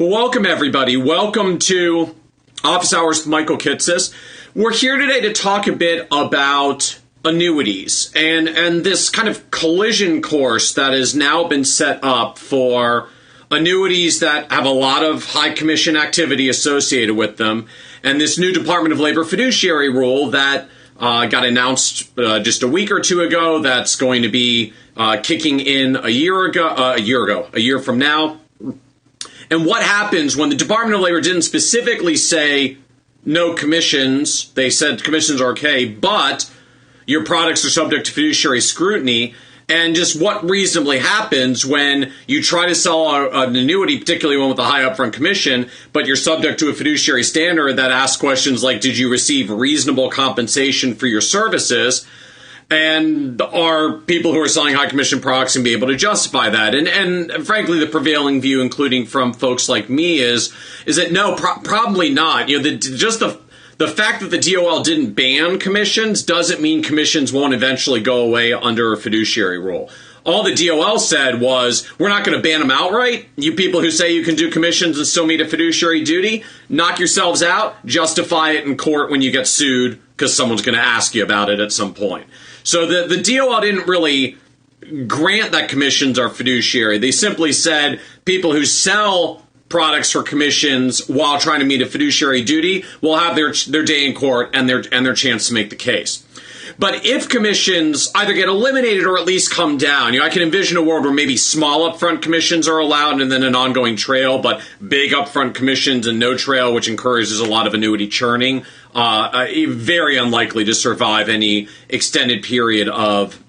Well, welcome everybody. Welcome to Office Hours with Michael Kitces. We're here today to talk a bit about annuities and this kind of collision course that has now been set up for annuities that have a lot of high commission activity associated with them, and this new Department of Labor fiduciary rule that got announced just a week or two ago that's going to be kicking in a year from now. And what happens when the Department of Labor didn't specifically say no commissions, they said commissions are okay, but your products are subject to fiduciary scrutiny, and just what reasonably happens when you try to sell an annuity, particularly one with a high upfront commission, but you're subject to a fiduciary standard that asks questions like, did you receive reasonable compensation for your services? And are people who are selling high commission products going to be able to justify that? And frankly, the prevailing view, including from folks like me, is that no, probably not. You know, the fact that the DoL didn't ban commissions doesn't mean commissions won't eventually go away under a fiduciary rule. All the DoL said was, we're not going to ban them outright. You people who say you can do commissions and still meet a fiduciary duty, knock yourselves out, justify it in court when you get sued because someone's going to ask you about it at some point. So the DoL didn't really grant that commissions are fiduciary. They simply said people who sell products for commissions while trying to meet a fiduciary duty will have their day in court and their chance to make the case. But if commissions either get eliminated or at least come down, I can envision a world where maybe small upfront commissions are allowed and then an ongoing trail, but big upfront commissions and no trail, which encourages a lot of annuity churning, very unlikely to survive any extended period of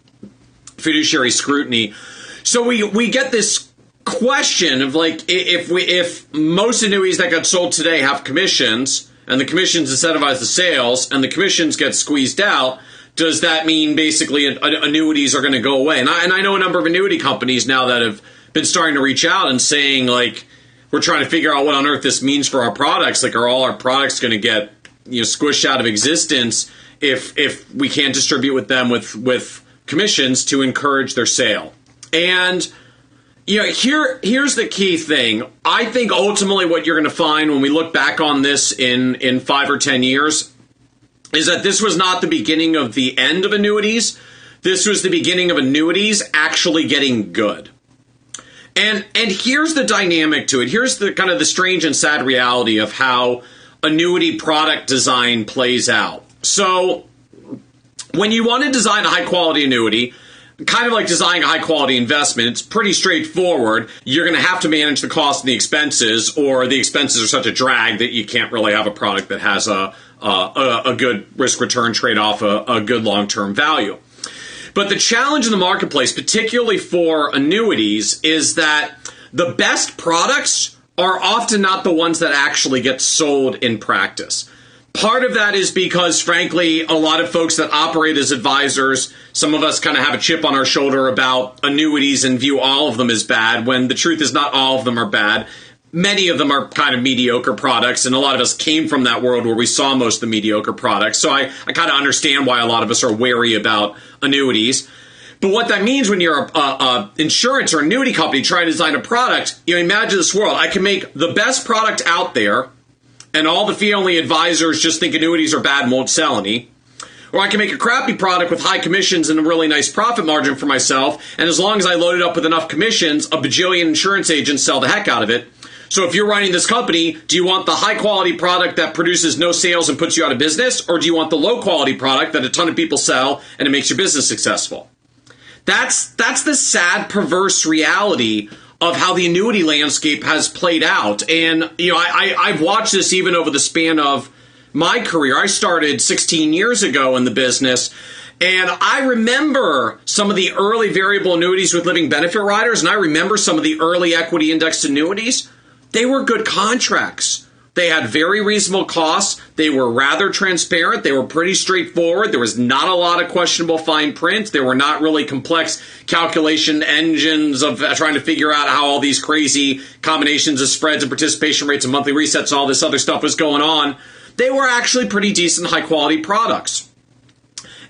fiduciary scrutiny. So we get this question of like, if most annuities that got sold today have commissions and the commissions incentivize the sales and the commissions get squeezed out, does that mean basically annuities are going to go away? And I know a number of annuity companies now that have been starting to reach out and saying, like, we're trying to figure out what on earth this means for our products. Like, are all our products going to get squished out of existence if we can't distribute with them with commissions to encourage their sale? And here's the key thing. I think ultimately what you're going to find when we look back on this in 5 or 10 years is that this was not the beginning of the end of annuities. This was the beginning of annuities actually getting good. And here's the dynamic to it. Here's the kind of the strange and sad reality of how annuity product design plays out. So when you want to design a high quality annuity, kind of like designing a high quality investment, it's pretty straightforward. You're going to have to manage the cost and the expenses, or the expenses are such a drag that you can't really have a product that has a good risk return trade off, a good long term value. But the challenge in the marketplace, particularly for annuities, is that the best products are often not the ones that actually get sold in practice. Part of that is because, frankly, a lot of folks that operate as advisors, some of us kind of have a chip on our shoulder about annuities and view all of them as bad, when the truth is not all of them are bad. Many of them are kind of mediocre products, and a lot of us came from that world where we saw most of the mediocre products. So I kind of understand why a lot of us are wary about annuities. But what that means when you're a insurance or annuity company trying to design a product, imagine this world. I can make the best product out there, and all the fee-only advisors just think annuities are bad and won't sell any. Or I can make a crappy product with high commissions and a really nice profit margin for myself, and as long as I load it up with enough commissions, a bajillion insurance agents sell the heck out of it. So if you're running this company, do you want the high-quality product that produces no sales and puts you out of business, or do you want the low-quality product that a ton of people sell and it makes your business successful? That's the sad, perverse reality of how the annuity landscape has played out. And, I've watched this even over the span of my career. I started 16 years ago in the business, and I remember some of the early variable annuities with living benefit riders, and I remember some of the early equity indexed annuities. They were good contracts. They had very reasonable costs. They were rather transparent. They were pretty straightforward. There was not a lot of questionable fine print. There were not really complex calculation engines of trying to figure out how all these crazy combinations of spreads and participation rates and monthly resets and all this other stuff was going on. They were actually pretty decent, high-quality products.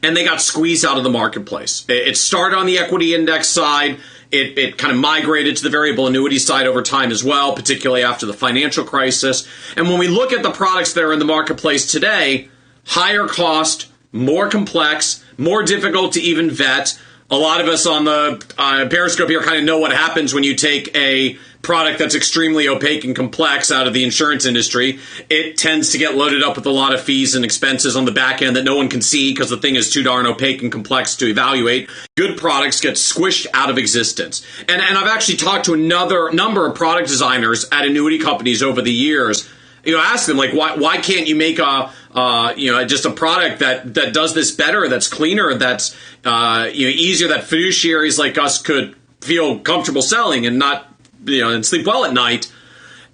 And they got squeezed out of the marketplace. It started on the equity index side. It kind of migrated to the variable annuity side over time as well, particularly after the financial crisis. And when we look at the products that are in the marketplace today, higher cost, more complex, more difficult to even vet. A lot of us on the Periscope here kind of know what happens when you take a product that's extremely opaque and complex out of the insurance industry. It tends to get loaded up with a lot of fees and expenses on the back end that no one can see because the thing is too darn opaque and complex to evaluate. Good products get squished out of existence. And I've actually talked to another number of product designers at annuity companies over the years. Ask them, like, why can't you make just a product that does this better, that's cleaner, that's easier, that fiduciaries like us could feel comfortable selling and not and sleep well at night.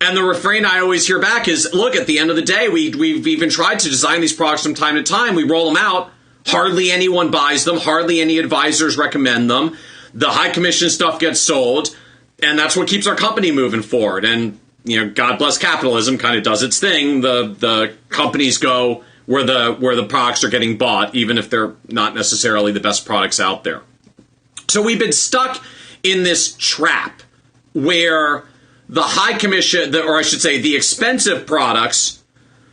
And the refrain I always hear back is, look, at the end of the day, we've even tried to design these products from time to time. We roll them out. Hardly anyone buys them. Hardly any advisors recommend them. The high commission stuff gets sold. And that's what keeps our company moving forward. And, God bless capitalism, kind of does its thing. The companies go where the products are getting bought, even if they're not necessarily the best products out there. So we've been stuck in this trap where the high commission, or I should say the expensive products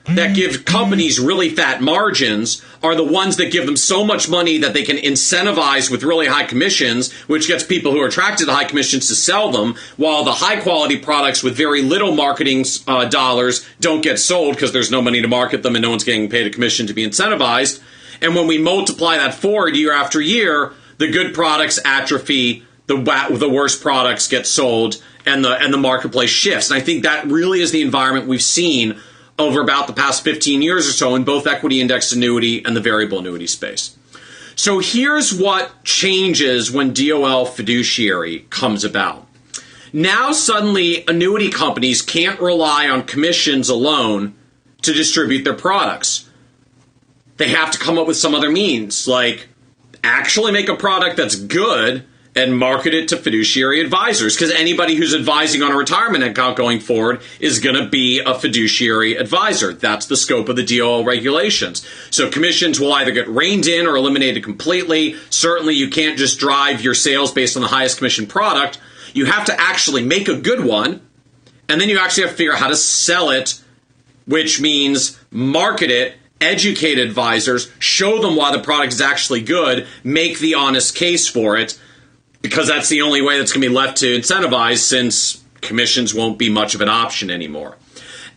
that give companies really fat margins are the ones that give them so much money that they can incentivize with really high commissions, which gets people who are attracted to high commissions to sell them, while the high quality products with very little marketing dollars don't get sold because there's no money to market them and no one's getting paid a commission to be incentivized. And when we multiply that forward year after year, the good products atrophy, the worst products get sold, and the marketplace shifts. And I think that really is the environment we've seen over about the past 15 years or so in both equity indexed annuity and the variable annuity space. So here's what changes when DoL Fiduciary comes about. Now suddenly annuity companies can't rely on commissions alone to distribute their products. They have to come up with some other means, like actually make a product that's good and market it to fiduciary advisors, because anybody who's advising on a retirement account going forward is going to be a fiduciary advisor. That's the scope of the DOL regulations. So commissions will either get reined in or eliminated completely. Certainly you can't just drive your sales based on the highest commission product. You have to actually make a good one, and then you actually have to figure out how to sell it, which means market it, educate advisors, show them why the product is actually good, make the honest case for it, because that's the only way that's going to be left to incentivize, since commissions won't be much of an option anymore.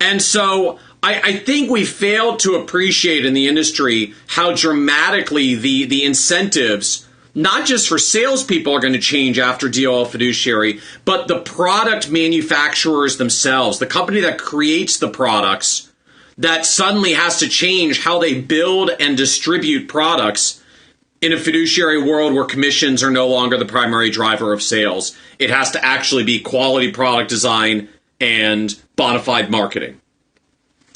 And so I think we failed to appreciate in the industry how dramatically the incentives, not just for salespeople, are going to change after DoL Fiduciary, but the product manufacturers themselves, the company that creates the products, that suddenly has to change how they build and distribute products. In a fiduciary world where commissions are no longer the primary driver of sales, it has to actually be quality product design and bona fide marketing.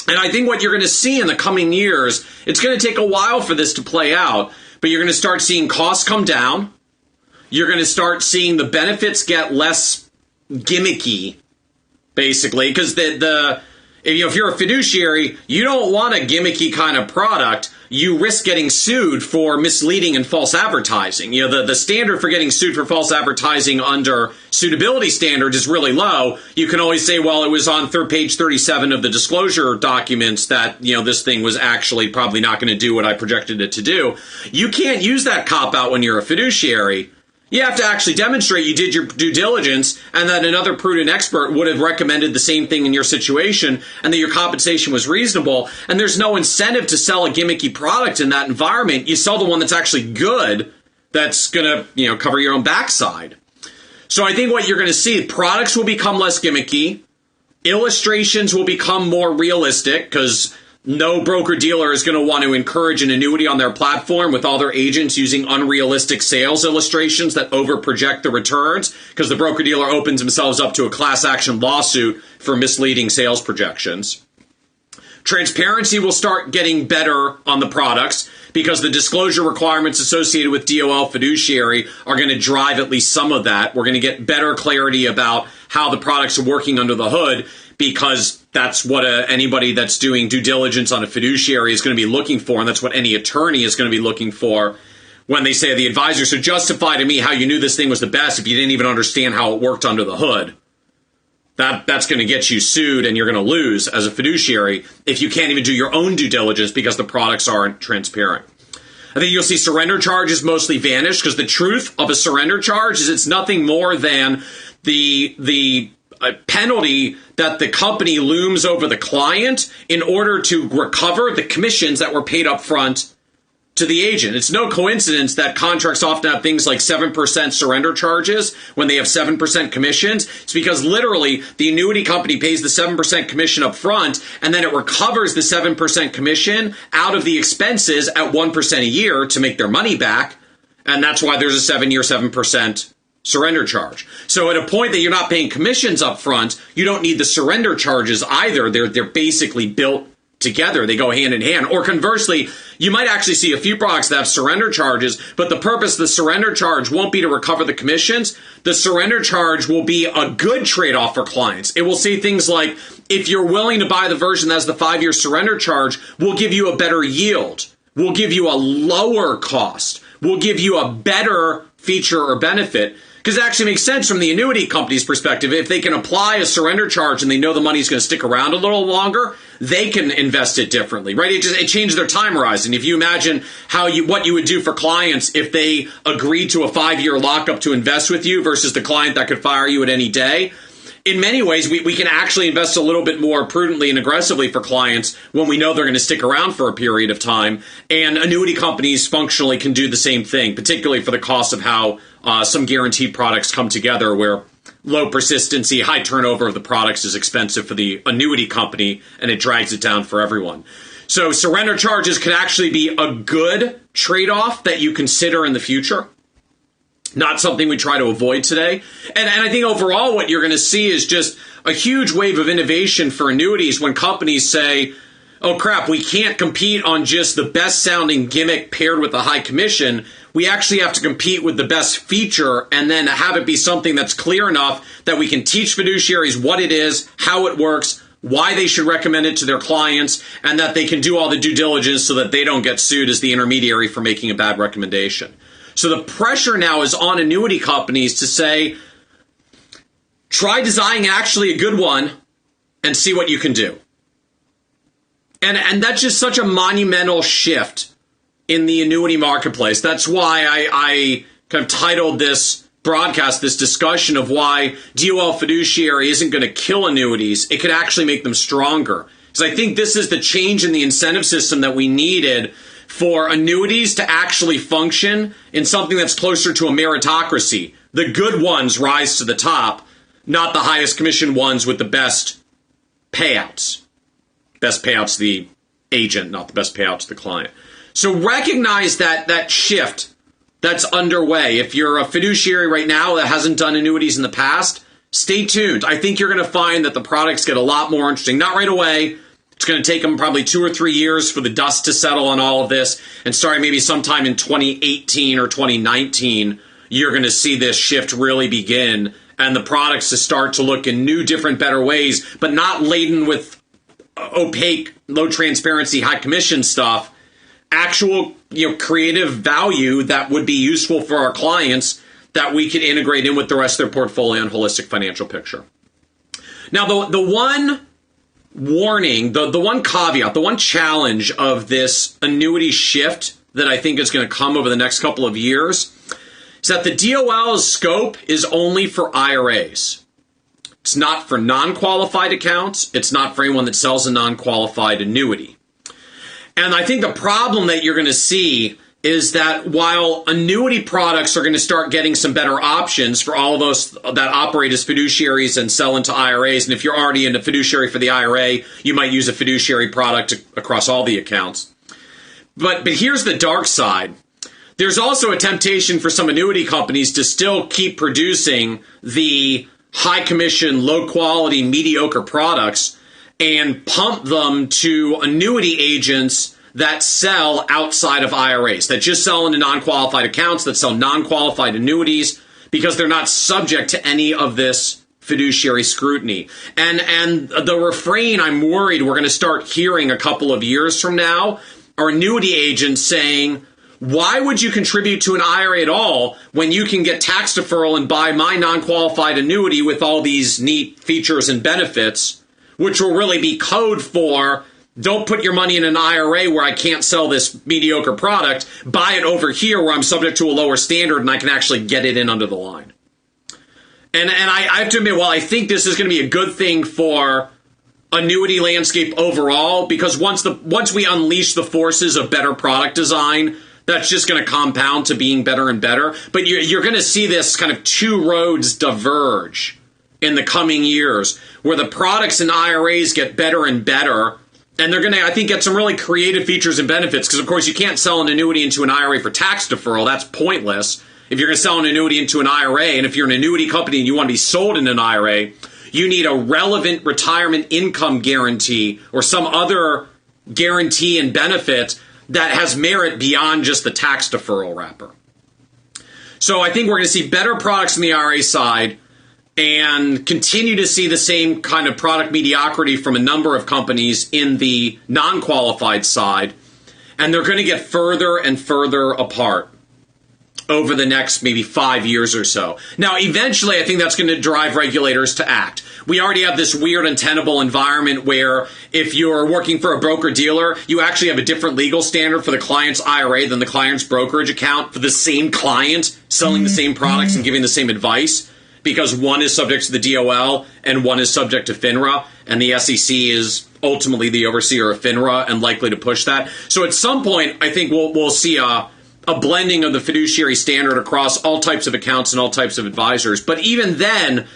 And I think what you're going to see in the coming years, it's going to take a while for this to play out, but you're going to start seeing costs come down. You're going to start seeing the benefits get less gimmicky, basically, because if you're a fiduciary, you don't want a gimmicky kind of product. You risk getting sued for misleading and false advertising. The standard for getting sued for false advertising under suitability standards is really low. You can always say, well, it was on page 37 of the disclosure documents that, this thing was actually probably not going to do what I projected it to do. You can't use that cop-out when you're a fiduciary. You have to actually demonstrate you did your due diligence and that another prudent expert would have recommended the same thing in your situation and that your compensation was reasonable. And there's no incentive to sell a gimmicky product in that environment. You sell the one that's actually good, that's going to, cover your own backside. So I think what you're going to see, products will become less gimmicky. Illustrations will become more realistic, because no broker-dealer is going to want to encourage an annuity on their platform with all their agents using unrealistic sales illustrations that over-project the returns, because the broker-dealer opens themselves up to a class action lawsuit for misleading sales projections. Transparency will start getting better on the products, because the disclosure requirements associated with DoL Fiduciary are going to drive at least some of that. We're going to get better clarity about how the products are working under the hood, because that's what anybody that's doing due diligence on a fiduciary is going to be looking for, and that's what any attorney is going to be looking for when they say the advisor, so justify to me how you knew this thing was the best if you didn't even understand how it worked under the hood. That's going to get you sued, and you're going to lose as a fiduciary if you can't even do your own due diligence because the products aren't transparent. I think you'll see surrender charges mostly vanish because the truth of a surrender charge is it's nothing more than the penalty that the company looms over the client in order to recover the commissions that were paid up front to the agent. It's no coincidence that contracts often have things like 7% surrender charges when they have 7% commissions. It's because literally the annuity company pays the 7% commission up front, and then it recovers the 7% commission out of the expenses at 1% a year to make their money back. And that's why there's a 7-year 7% surrender charge. So at a point that you're not paying commissions up front, you don't need the surrender charges either. They're basically built together. They go hand in hand. Or conversely, you might actually see a few products that have surrender charges, but the purpose of the surrender charge won't be to recover the commissions. The surrender charge will be a good trade-off for clients. It will say things like, if you're willing to buy the version that has the 5-year surrender charge, we'll give you a better yield. We'll give you a lower cost. We'll give you a better feature or benefit. Because it actually makes sense from the annuity company's perspective. If they can apply a surrender charge and they know the money's going to stick around a little longer, they can invest it differently, right? It changed their time horizon. If you imagine what you would do for clients if they agreed to a 5-year lockup to invest with you versus the client that could fire you at any day, in many ways, we can actually invest a little bit more prudently and aggressively for clients when we know they're going to stick around for a period of time. And annuity companies functionally can do the same thing, particularly for the cost of how some guaranteed products come together, where low persistency, high turnover of the products is expensive for the annuity company, and it drags it down for everyone. So surrender charges could actually be a good trade-off that you consider in the future. Not something we try to avoid today. And I think overall what you're going to see is just a huge wave of innovation for annuities when companies say, oh crap, we can't compete on just the best sounding gimmick paired with a high commission. We actually have to compete with the best feature and then have it be something that's clear enough that we can teach fiduciaries what it is, how it works, why they should recommend it to their clients, and that they can do all the due diligence so that they don't get sued as the intermediary for making a bad recommendation. So the pressure now is on annuity companies to say, try designing actually a good one and see what you can do. And that's just such a monumental shift in the annuity marketplace. That's why I kind of titled this broadcast, this discussion of why DoL Fiduciary isn't going to kill annuities. It could actually make them stronger. Because I think this is the change in the incentive system that we needed for annuities to actually function in something that's closer to a meritocracy. The good ones rise to the top, not the highest commission ones with the best payouts. Best payouts to the agent, not the best payouts to the client. So recognize that shift that's underway. If you're a fiduciary right now that hasn't done annuities in the past, stay tuned. I think you're going to find that the products get a lot more interesting. Not right away. It's going to take them probably 2 or 3 years for the dust to settle on all of this. And starting maybe sometime in 2018 or 2019, you're going to see this shift really begin and the products to start to look in new, different, better ways, but not laden with opaque, low transparency, high commission stuff. Actual, creative value that would be useful for our clients that we could integrate in with the rest of their portfolio and holistic financial picture. Now, the one warning, the one caveat, the one challenge of this annuity shift that I think is going to come over the next couple of years is that the DOL's scope is only for IRAs. It's not for non-qualified accounts. It's not for anyone that sells a non-qualified annuity. And I think the problem that you're going to see is that while annuity products are going to start getting some better options for all of those that operate as fiduciaries and sell into IRAs, and if you're already in a fiduciary for the IRA, you might use a fiduciary product across all the accounts. But here's the dark side. There's also a temptation for some annuity companies to still keep producing the high commission, low quality, mediocre products and pump them to annuity agents that sell outside of IRAs, that just sell into non-qualified accounts, that sell non-qualified annuities, because they're not subject to any of this fiduciary scrutiny. And the refrain I'm worried we're going to start hearing a couple of years from now are annuity agents saying, why would you contribute to an IRA at all when you can get tax deferral and buy my non-qualified annuity with all these neat features and benefits, which will really be code for don't put your money in an IRA where I can't sell this mediocre product. Buy it over here where I'm subject to a lower standard and I can actually get it in under the line. And I have to admit, while I think this is going to be a good thing for annuity landscape overall, because once we unleash the forces of better product design, that's just going to compound to being better and better. But you're going to see this kind of two roads diverge in the coming years, where the products in IRAs get better and better. And they're going to, I think, get some really creative features and benefits, because, of course, you can't sell an annuity into an IRA for tax deferral. That's pointless. If you're going to sell an annuity into an IRA, and if you're an annuity company and you want to be sold in an IRA, you need a relevant retirement income guarantee or some other guarantee and benefit that has merit beyond just the tax deferral wrapper. So I think we're going to see better products on the IRA side and continue to see the same kind of product mediocrity from a number of companies in the non-qualified side. And they're going to get further and further apart over the next maybe 5 years or so. Now, eventually, I think that's going to drive regulators to act. We already have this weird untenable environment where if you're working for a broker-dealer, you actually have a different legal standard for the client's IRA than the client's brokerage account for the same client selling the same products and giving the same advice, because one is subject to the DoL and one is subject to FINRA, and the SEC is ultimately the overseer of FINRA and likely to push that. So at some point, I think we'll see a blending of the fiduciary standard across all types of accounts and all types of advisors. But even then,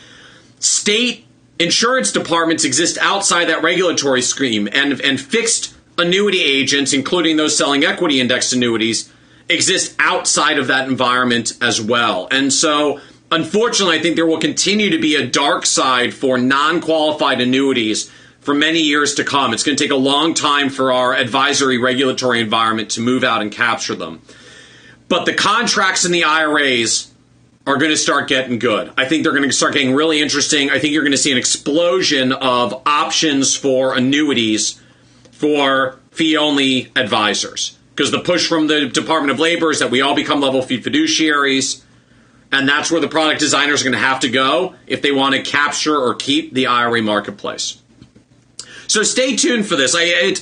state insurance departments exist outside that regulatory scheme, and fixed annuity agents, including those selling equity indexed annuities, exist outside of that environment as well. And so, unfortunately, I think there will continue to be a dark side for non-qualified annuities for many years to come. It's going to take a long time for our advisory regulatory environment to move out and capture them. But the contracts in the IRAs are going to start getting good. I think they're going to start getting really interesting. I think you're going to see an explosion of options for annuities for fee-only advisors, because the push from the Department of Labor is that we all become level fee fiduciaries, and that's where the product designers are going to have to go if they want to capture or keep the IRA marketplace. So stay tuned for this. I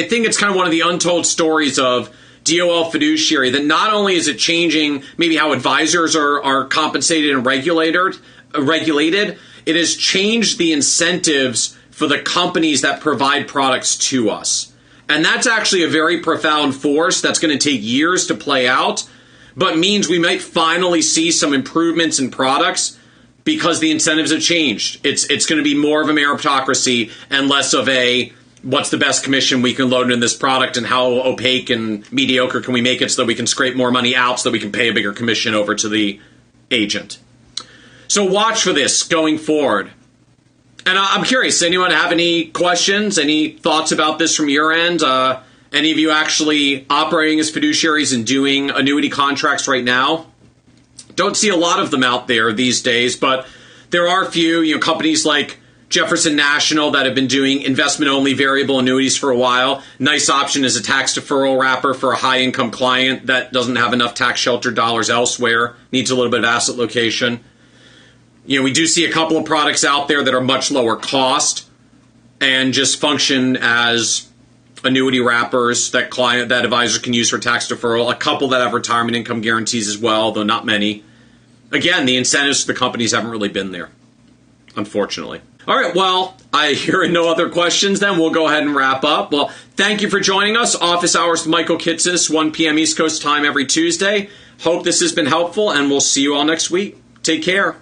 think it's kind of one of the untold stories of DoL Fiduciary, that not only is it changing maybe how advisors are compensated and regulated, it has changed the incentives for the companies that provide products to us. And that's actually a very profound force that's going to take years to play out, but means we might finally see some improvements in products because the incentives have changed. It's going to be more of a meritocracy and less of a what's the best commission we can load in this product and how opaque and mediocre can we make it so that we can scrape more money out so that we can pay a bigger commission over to the agent. So watch for this going forward. And I'm curious, anyone have any questions, any thoughts about this from your end? Any of you actually operating as fiduciaries and doing annuity contracts right now? Don't see a lot of them out there these days, but there are a few, companies like Jefferson National that have been doing investment-only variable annuities for a while. Nice option is a tax deferral wrapper for a high-income client that doesn't have enough tax-sheltered dollars elsewhere, needs a little bit of asset location. We do see a couple of products out there that are much lower cost and just function as annuity wrappers that advisors can use for tax deferral. A couple that have retirement income guarantees as well, though not many. Again, the incentives for the companies haven't really been there, unfortunately. All right, well, I hear no other questions, then we'll go ahead and wrap up. Well, thank you for joining us. Office Hours with Michael Kitces, 1 p.m. East Coast time every Tuesday. Hope this has been helpful, and we'll see you all next week. Take care.